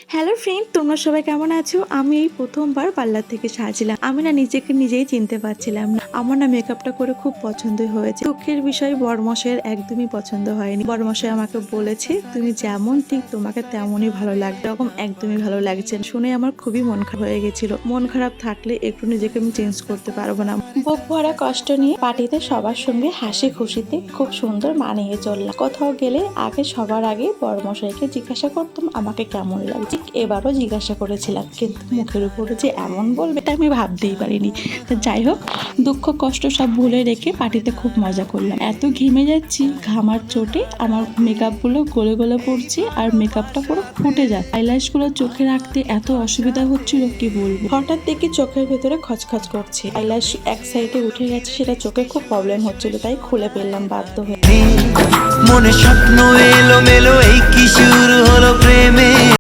Hello friend, তোমরা সবাই কেমন আছো? আমি এই প্রথমবার পার্লার থেকে সাজলাম। আমি না নিজেকে নিজেই চিনতে পারছিলাম না। আমার না মেকআপটা করে খুব পছন্দই হয়েছে। দুঃখের বিষয় বরমশাইয়ের একদমই পছন্দ হয়নি। বরমশাই আমাকে বলেছে, তুমি যেমন ঠিক তোমাকে তেমনই ভালো লাগবে, এরকম একদমই ভালো লাগছে না। শুনে আমার খুবই মন খারাপ হয়ে গেছিল। মন খারাপ থাকলে একটু নিজেকে আমি চেঞ্জ করতে পারবো না। বুক ভরা কষ্ট নিয়ে পার্টিতে সবার সঙ্গে হাসি খুশিতে খুব সুন্দর মানিয়ে চললাম। কোথাও গেলে সবার আগে বরমশাইকে জিজ্ঞাসা করতাম আমাকে কেমন লাগছে। এবারও জিজ্ঞাসা করেছিলাম, কিন্তু মুখের উপরে যে এমন বলবে এটা আমি ভাবতেই পারিনি। তো যাই হোক, দুঃখ কষ্ট সব ভুলে রেখে পার্টিতে খুব মজা করলাম। এত ঘেমে যাচ্ছি, ঘামার চোটে আমার মেকআপ গুলো গলে গলে পড়ছে আর মেকআপটা পুরো ফুটে যায়। আইল্যাশ গুলো চোখে রাখতে এত অসুবিধা হচ্ছিল কি বলবো। হঠাৎ দেখি চোখের ভেতরে খচখচ করছে, আইল্যাশ এক সাইডে উঠে গেছে, সেটা চোখে খুব প্রবলেম হচ্ছিল, তাই খুলে ফেললাম বাধ্য হয়ে। মনে স্বপ্ন এলো মেলো, এই কি শুরু হলো প্রেমে।